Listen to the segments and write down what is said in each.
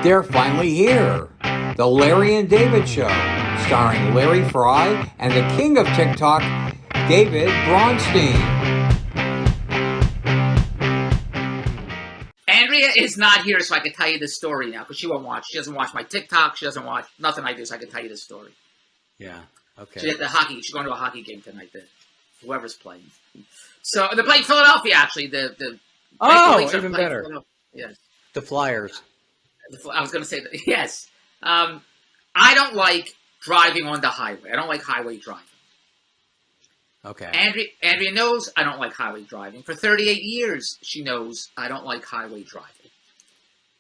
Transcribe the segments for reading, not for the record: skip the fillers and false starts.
They're finally here. The Larry and David Show, starring Larry Fry and the king of TikTok, David Bronstein. Andrea is not here, so I can tell you the story now, because she won't watch. She doesn't watch my TikTok. She doesn't watch nothing I do, so I can tell you the story. Yeah, okay. She's at the hockey. She's going to a hockey game tonight. Whoever's playing. So they're playing Philadelphia, actually. Even better. Yes. The Flyers. I was going to say that. Yes. I don't like driving on the highway. I don't like highway driving. Okay. Andrea knows I don't like highway driving. For 38 years, she knows I don't like highway driving.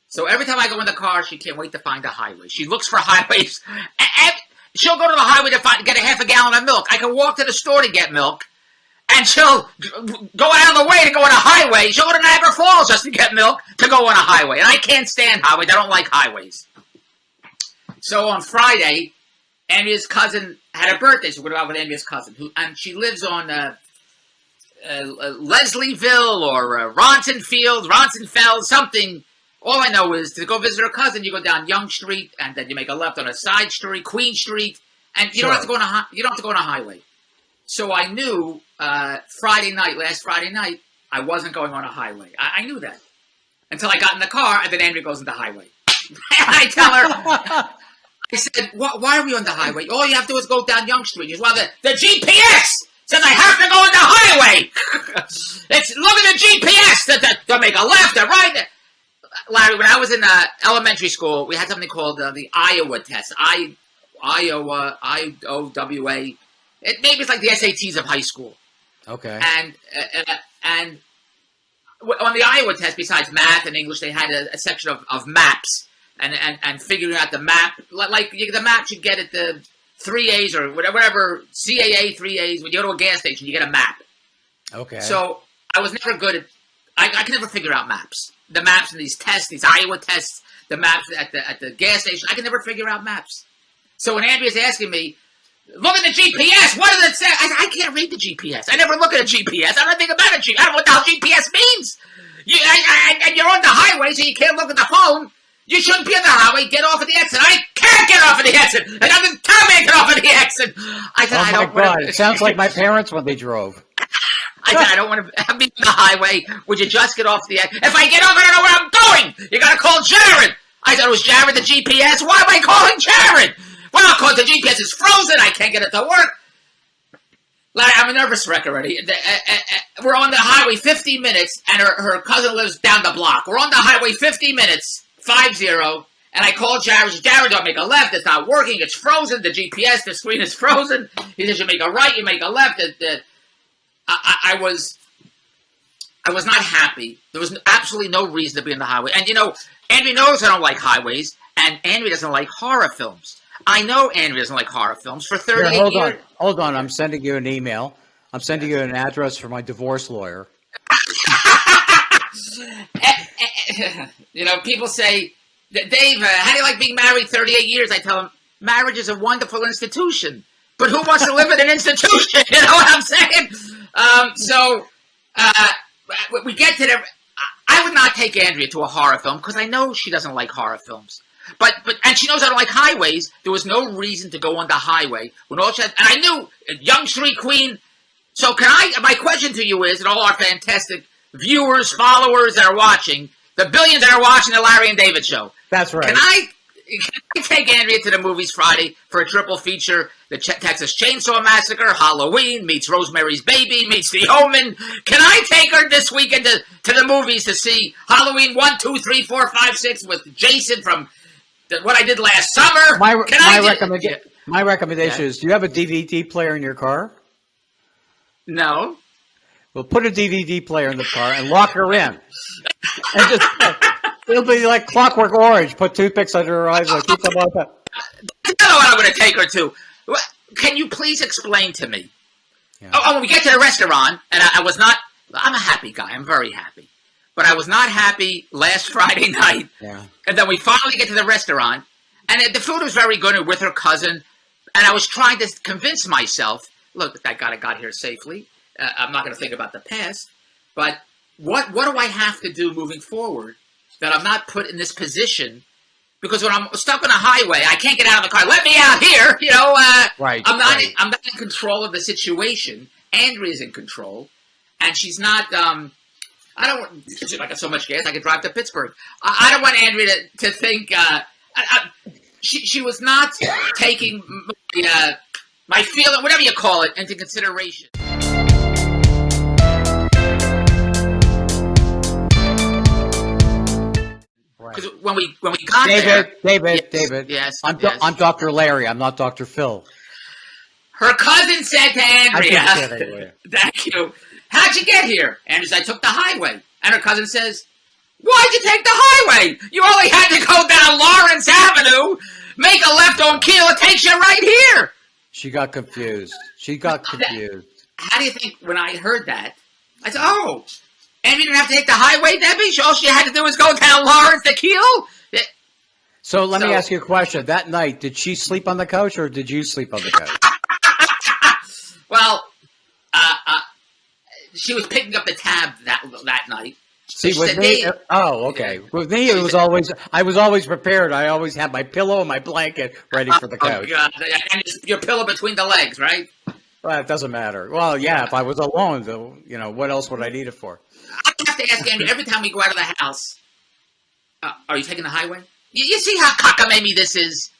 So every time I go in the car, she can't wait to find a highway. She looks for highways. And she'll go to the highway to get a half a gallon of milk. I can walk to the store to get milk. And she'll go out of the way to go on a highway. She'll go to Niagara Falls just to get milk to go on a highway. And I can't stand highways. I don't like highways. So on Friday, Andrea's cousin had a birthday. So we're going to go out with Andrea's cousin. And she lives on Leslieville or Ronsonfeld, something. All I know is to go visit her cousin, you go down Young Street, and then you make a left on a side street, Queen Street, and you don't have to go on a highway. So I knew last Friday night, I wasn't going on a highway. I knew that. Until I got in the car, and then Andrea goes on the highway. And I tell her, I said, why are we on the highway? All you have to do is go down Young Street. She says, well, the GPS says I have to go on the highway. Look at the GPS. To make a left, a right. Larry, when I was in elementary school, we had something called the Iowa test. Iowa. Maybe it's like the SATs of high school. Okay. And on the Iowa test, besides math and English, they had a section of maps and figuring out the map. Like the maps you get at the 3As or whatever, CAA 3As. When you go to a gas station, you get a map. Okay. So I was never good at. I could never figure out maps. The maps in these tests, these Iowa tests, the maps at the gas station. I can never figure out maps. So when Andrea's asking me, look at the GPS. What does it say? I can't read the GPS. I never look at a GPS. I don't think about a GPS. I don't know what the hell GPS means. And you're on the highway, so you can't look at the phone. You shouldn't be on the highway. Get off at the exit. I can't get off at the exit. And doesn't tell me to get off at the exit. I said, I don't want to. It sounds like my parents when they drove. I said, I don't want to be on the highway. Would you just get off the exit? If I get off, I don't know where I'm going. You got to call Jared. I said, was Jared the GPS? Why am I calling Jared? Well, because the GPS is frozen. I can't get it to work. Larry, I'm a nervous wreck already. We're on the highway 50 minutes, and her cousin lives down the block. We're on the highway 50 minutes, 50, and I call Jared. Jared, don't make a left. It's not working. It's frozen. The GPS, the screen is frozen. He says, you make a right, you make a left. I was not happy. There was absolutely no reason to be on the highway. And, Andrea knows I don't like highways, and Andrea doesn't like horror films. I know Andrea doesn't like horror films for 38 years. Hold on. I'm sending you an email. I'm sending you an address for my divorce lawyer. People say, Dave, how do you like being married 38 years? I tell them, marriage is a wonderful institution. But who wants to live in an institution? You know what I'm saying? We get to the... I would not take Andrea to a horror film because I know she doesn't like horror films. And she knows I don't like highways. There was no reason to go on the highway when all she had, and I knew Young Street Queen. So my question to you is, and all our fantastic viewers, followers that are watching, the billions that are watching the Larry and David Show. That's right. Can I take Andrea to the movies Friday for a triple feature? The Texas Chainsaw Massacre, Halloween, meets Rosemary's Baby, meets The Omen. Can I take her this weekend to the movies to see Halloween 1, 2, 3, 4, 5, 6 with Jason from what I did last summer? My recommendation is, do you have a DVD player in your car? No. Well, put a DVD player in the car and lock her in. And it'll be like Clockwork Orange. Put toothpicks under her eyes and keep them open. I don't know what I'm going to take her to. Can you please explain to me? Yeah. When we get to the restaurant, and I'm a happy guy. I'm very happy. But I was not happy last Friday night. Yeah. And then we finally get to the restaurant, and the food was very good with her cousin. And I was trying to convince myself, look, I got here safely. I'm not going to think about the past. But what do I have to do moving forward that I'm not put in this position because when I'm stuck on a highway, I can't get out of the car. Let me out here, Right. I'm not. Right. I'm not in control of the situation. Andrea's in control, and she's not. I don't want. I got so much gas, I could drive to Pittsburgh. I don't want Andrea to think. She was not taking my feeling, whatever you call it, into consideration. Because when we got there, David. yes, I'm Dr. Larry. I'm not Dr. Phil. Her cousin said to Andrea, I'm just kidding. "Thank you. How'd you get here?" Andrea said, "I took the highway." And her cousin says, "Why'd you take the highway? You only had to go down Lawrence Avenue, make a left on Keel. It takes you right here." She got confused. How do you think when I heard that? I said, "Oh, Andrea didn't have to take the highway, Debbie. All she had to do was go down Lawrence to Keel." So let me ask you a question. That night, did she sleep on the couch or did you sleep on the couch? Well, she was picking up the tab that night. See, with me, okay. With me, it was always, I was always prepared. I always had my pillow and my blanket ready for the couch. Oh, God. And your pillow between the legs, right? Well, it doesn't matter. Well, yeah, if I was alone, though, what else would I need it for? I have to ask Andrea every time we go out of the house, are you taking the highway? You see how cockamamie this is?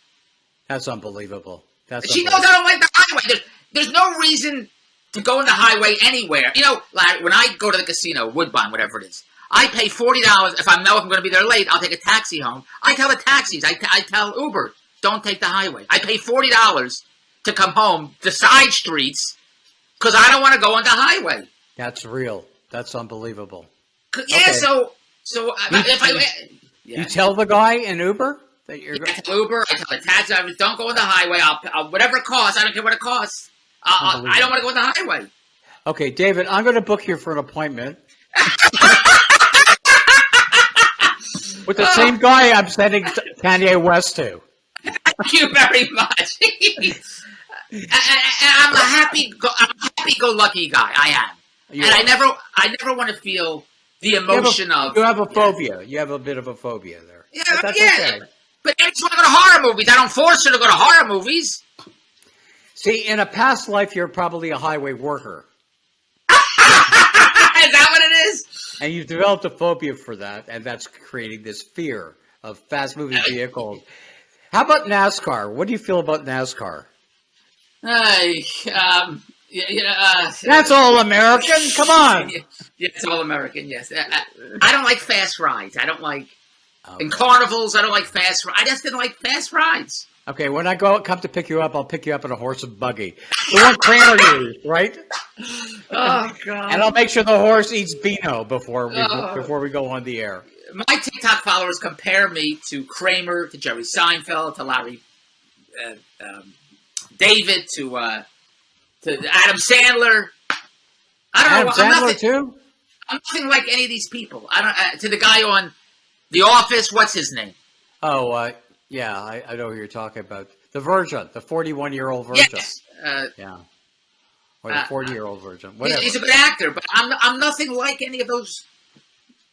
That's unbelievable. She knows I don't like the highway. There's no reason to go in the highway anywhere. Larry, when I go to the casino, Woodbine, whatever it is, I pay $40. If I know if I'm going to be there late, I'll take a taxi home. I tell the taxis, I tell Uber, don't take the highway. I pay $40 to come home, the side streets, because I don't want to go on the highway. That's real. That's unbelievable. Yeah, okay. So you tell the guy in Uber that you're going. I tell Uber, I tell the taxi drivers, don't go on the highway. I'll whatever it costs. I don't care what it costs. I don't want to go on the highway. Okay, David, I'm going to book you for an appointment with the same guy I'm sending Kanye West to. Thank you very much. And I'm a happy-go-lucky guy. I am. I never want to feel the emotion of... You have a phobia. You have a bit of a phobia there. Yeah, but that's okay. But I just want to go to horror movies. I don't force her to go to horror movies. See, in a past life, you're probably a highway worker. Is that what it is? And you've developed a phobia for that, and that's creating this fear of fast-moving vehicles. How about NASCAR? What do you feel about NASCAR? That's all American. Come on. Yeah, it's all American. Yes, I don't like fast rides. I don't like in carnivals. I don't like fast rides. I just didn't like fast rides. Okay, when I come to pick you up, I'll pick you up in a horse and buggy. The one Kramer used, right? Oh God! And I'll make sure the horse eats Beano before we go on the air. My TikTok followers compare me to Kramer, to Jerry Seinfeld, to Larry David, to Adam Sandler. I don't know. Adam Sandler too? I'm nothing like any of these people. I don't. To the guy on The Office, what's his name? Oh, yeah, I know who you're talking about. The Virgin, the 41-year-old Virgin. Yes. Yeah. Or the 40-year-old Virgin. Whatever. He's a good actor, but I'm nothing like any of those.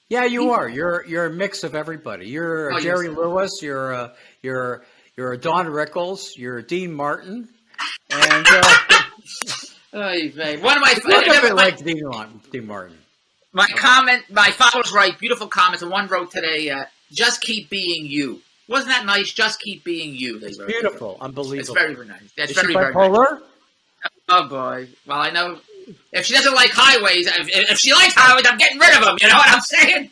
Yeah, you are. You're a mix of everybody. You're a Jerry Lewis. You're a Don Rickles. You're a Dean Martin. And one of my like Dean Martin. My followers write beautiful comments, and one wrote today, "Just keep being you." Wasn't that nice? Just keep being you. It's beautiful, unbelievable. It's very, very nice. That's Is very, she bipolar? Very nice. Oh boy. Well, I know if she doesn't like highways, if she likes highways, I'm getting rid of them. You know what I'm saying?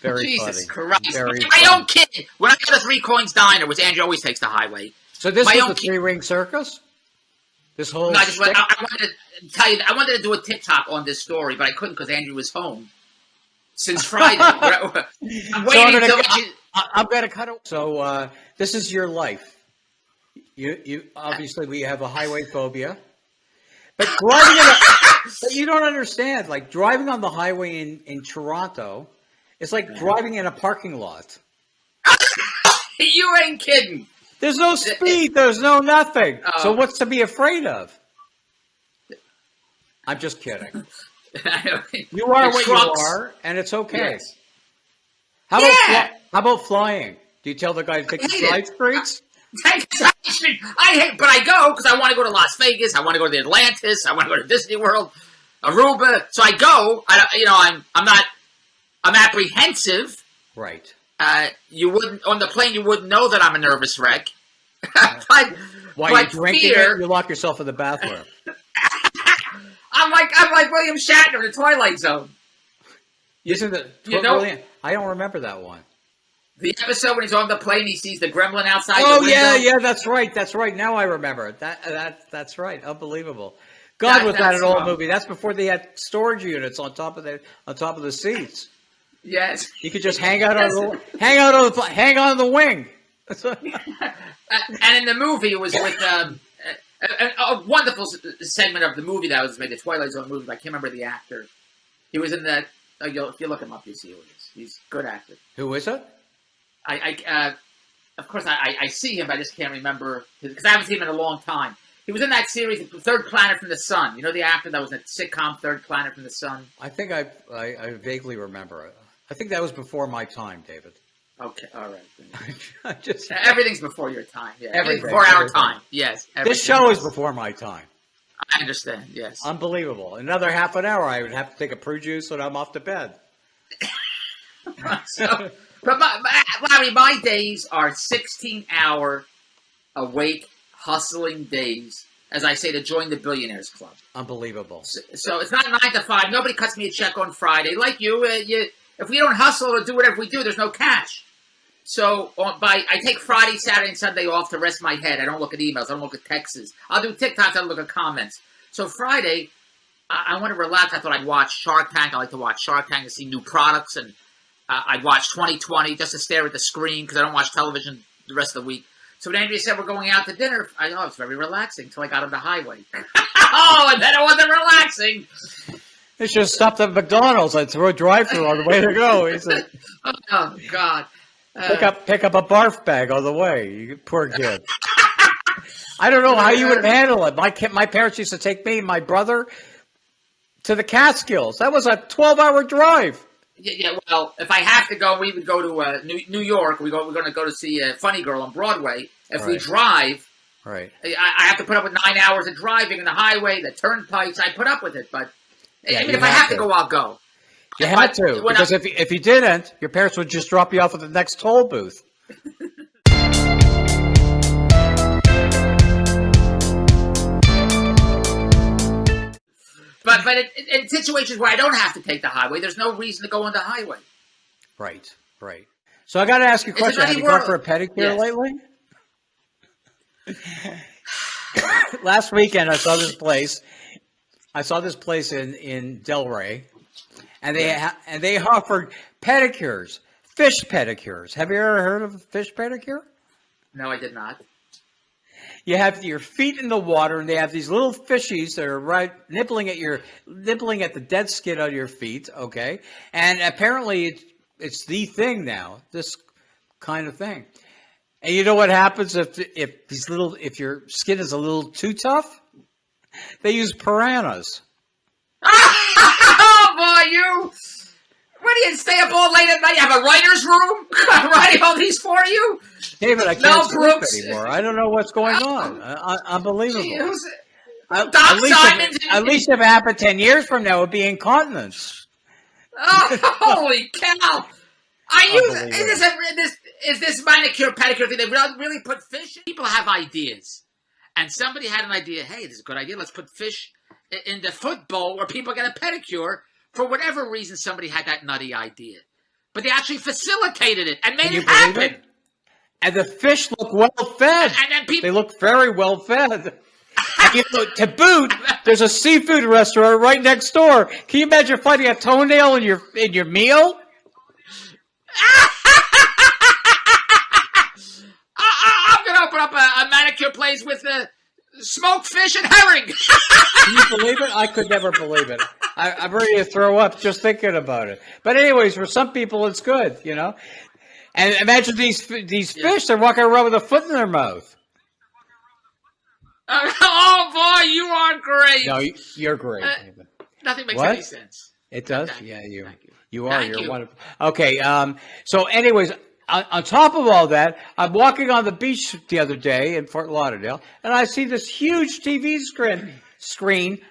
Very Jesus funny. Christ! Very my own kid. When I go to Three Coins Diner, which Andrew always takes the highway. So this was the three-ring circus. This whole. No, I wanted to tell you. I wanted to do a TikTok on this story, but I couldn't because Andrew was home since Friday. I'm waiting I'm going to cut it. So this is your life. You obviously we have a highway phobia, but but you don't understand. Like driving on the highway in Toronto, it's like driving in a parking lot. You ain't kidding. There's no speed. There's no nothing. So what's to be afraid of? I'm just kidding. You are what you are, and it's okay. Yes. How about flying? Do you tell the guy to take the hate it. side streets? I hate, but I go because I want to go to Las Vegas. I want to go to the Atlantis. I want to go to Disney World, Aruba. So I go. I'm apprehensive. Right. You wouldn't on the plane. You wouldn't know that I'm a nervous wreck. While you're drinking it, you lock yourself in the bathroom. I'm like William Shatner in the Twilight Zone. Isn't it? Brilliant? I don't remember that one. The episode when he's on the plane, he sees the gremlin outside. Oh the window. yeah, that's right. Now I remember it. That's right. Unbelievable. God, was that an old movie? That's before they had storage units on top of the seats. Yes. You could just hang on the wing. And in the movie, it was with a wonderful segment of the movie that was made, the Twilight Zone movie. I can't remember the actor. He was in that. If you look him up, you see who he is. He's a good actor. Who is it? Of course, I see him, but I just can't remember because I haven't seen him in a long time. He was in that series, Third Planet from the Sun. You know the actor that was in that sitcom, Third Planet from the Sun? I think I vaguely remember it. I think that was before my time, David. Okay, all right. Just everything's before your time. Yeah, everything before our time. Yes. This show is before my time. I understand. Yes. Unbelievable. Another half an hour, I would have to take a Prue juice and I'm off to bed. But Larry, my days are 16-hour awake, hustling days, as I say, to join the Billionaires Club. Unbelievable. So it's not 9 to 5. Nobody cuts me a check on Friday. Like you, if we don't hustle or do whatever we do, there's no cash. So I take Friday, Saturday, and Sunday off to rest my head. I don't look at emails. I don't look at texts. I'll do TikToks. I don't look at comments. So Friday, I want to relax. I thought I'd watch Shark Tank. I like to watch Shark Tank to see new products. And I'd watch 2020 just to stare at the screen because I don't watch television the rest of the week. So when Andrea said we're going out to dinner, I thought it was very relaxing until I got on the highway. And then it wasn't relaxing. They should have stopped at McDonald's and throw a drive-thru on the way to go. He said, "Oh God, pick up a barf bag on the way." You poor kid. I don't know how you would handle it. My parents used to take me and my brother to the Catskills. That was a 12-hour drive. Yeah. Well, if I have to go, we would go to New York. We're going to go to see Funny Girl on Broadway. If we drive, right, I have to put up with 9 hours of driving on the highway, the turnpikes. I put up with it, but yeah, I mean, if I have to go, I'll go. You had to, because if you didn't, your parents would just drop you off at the next toll booth. But in situations where I don't have to take the highway, there's no reason to go on the highway. Right. So I got to ask you a question. Have you gone for a pedicure lately? Last weekend, I saw this place. in Delray, and they offered pedicures, fish pedicures. Have you ever heard of a fish pedicure? No, I did not. You have your feet in the water, and they have these little fishies that are nibbling at the dead skin on your feet. Okay, and apparently it's the thing now. This kind of thing. And you know what happens if your skin is a little too tough? They use piranhas. Oh boy, what do you stay up all late at night? You have a writer's room writing all these for you? David, I can't sleep anymore. I don't know what's going on. Unbelievable. At least if it happened 10 years from now, it would be incontinence. Oh, holy cow! Is this manicure pedicure thing? They really put fish in? People have ideas. And somebody had an idea, hey, this is a good idea. Let's put fish in the foot bowl where people get a pedicure. For whatever reason, somebody had that nutty idea. But they actually facilitated it and made it happen. And the fish look well fed. And they look very well fed. And to boot, there's a seafood restaurant right next door. Can you imagine finding a toenail in your meal? I'm going to open up a manicure place with smoked fish and herring. Can you believe it? I could never believe it. I'm ready to throw up just thinking about it. But anyways, for some people, it's good, you know. And imagine these fish, they're walking around with a foot in their mouth. Oh, boy, you are great. No, you're great. Nothing makes any sense. It does? Thank you. You You're wonderful. Okay, so anyways, on top of all that, I'm walking on the beach the other day in Fort Lauderdale, and I see this huge TV screen,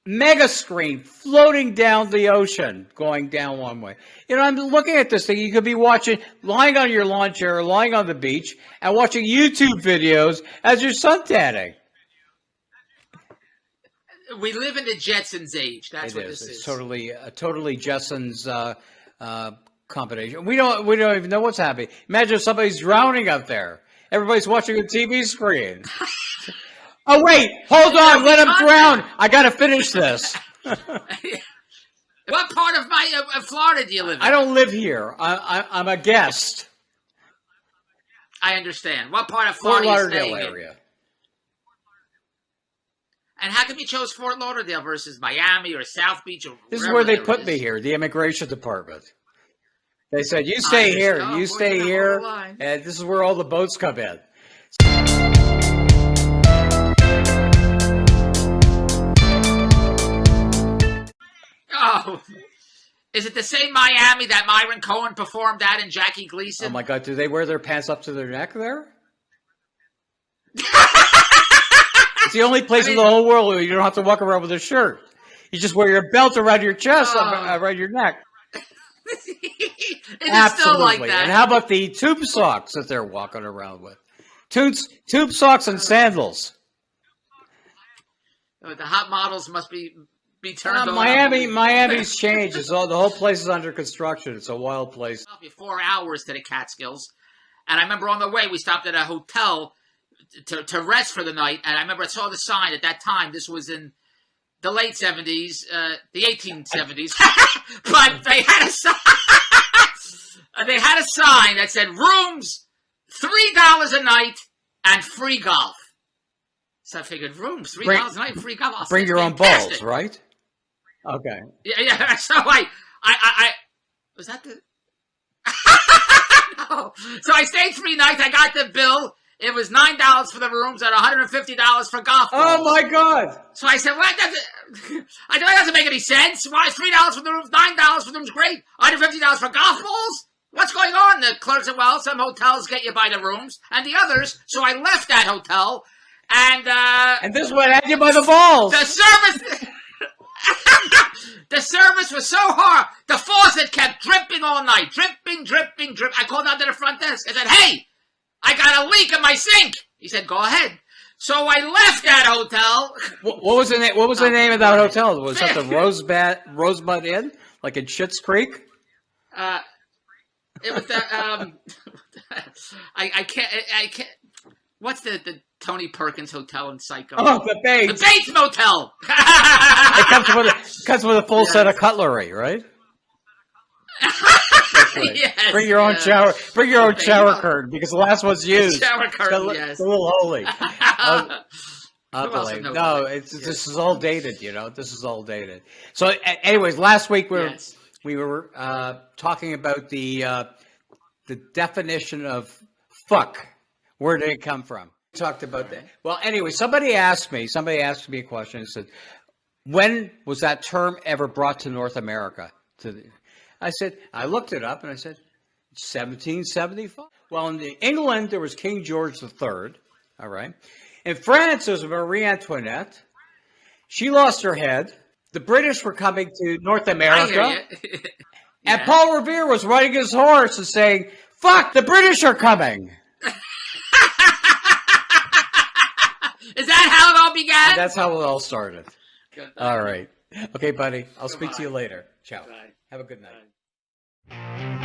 mega screen, floating down the ocean, going down one way. You know, I'm looking at this thing. You could be watching, lying on your lawn chair, or lying on the beach, and watching YouTube videos as you're suntanning. We live in the Jetsons age. That's what this is. It's totally Jetsons combination. We don't even know what's happening. Imagine if somebody's drowning out there. Everybody's watching a TV screen. Oh wait, hold on, let him drown. I got to finish this. What part of Florida do you live in? I don't live here. I'm a guest. I understand. What part of Fort Florida are you Lauderdale staying area. in? And how come you chose Fort Lauderdale versus Miami or South Beach? Or this is where they put me here, the immigration department. They said, you stay here, you stay here, and this is where all the boats come in. Oh, is it the same Miami that Myron Cohen performed at in Jackie Gleason? Oh my God, do they wear their pants up to their neck there? It's the only place in the whole world where you don't have to walk around with a shirt. You just wear your belt around your chest, around your neck. It's still like that. And how about the tube socks that they're walking around with? Tube socks and sandals. The hot models must be turned on. Miami's changed. The whole place is under construction. It's a wild place. 4 hours to the Catskills. And I remember on the way, we stopped at a hotel to rest for the night. And I remember I saw the sign at that time. This was in the late 70s, the 1870s. But they had a sign. They had a sign that said rooms $3 a night and free golf. So I figured rooms $3 a night, free golf. Bring your own balls, right? Okay. Yeah. So I was that the? No. So I stayed 3 nights. I got the bill. It was $9 for the rooms and $150 for golf balls. Oh my God! So I said, "Well, that doesn't make any sense. Why $3 for the rooms, $9 for the rooms? Great, $150 for golf balls? What's going on?" The clerk said, "Well, some hotels get you by the rooms, and the others." So I left that hotel, and this one had you by the balls. The service. The service was so hard. The faucet kept dripping all night. Dripping. I called out to the front desk. I said, "Hey, I got a leak in my sink." He said, "Go ahead." So I left that hotel. What was the name? What was the name of that hotel? Was that the Rosebud Inn, like in Schitt's Creek? It was the I can't. What's the Tony Perkins Hotel in Psycho? Oh, the Bates. The Bates Motel. It comes with a full set of cutlery, right? Right. Yes, bring your own shower. Bring your own shower curtain because the last one's used. Shower curtain, yes. It's a little holy. No, this is all dated. You know, this is all dated. So, anyways, last week we were talking about the definition of fuck. Where did it come from? We talked about that. Well, anyway, somebody asked me a question and said, when was that term ever brought to North America? I said, I looked it up and I said, 1775. Well, in England, there was King George III. All right. In France, there was Marie Antoinette. She lost her head. The British were coming to North America. And Paul Revere was riding his horse and saying, fuck, the British are coming. Is that how it all began? That's how it all started. Good. All right. Okay, buddy. I'll speak to you later. Ciao. Bye. Have a good night. Bye.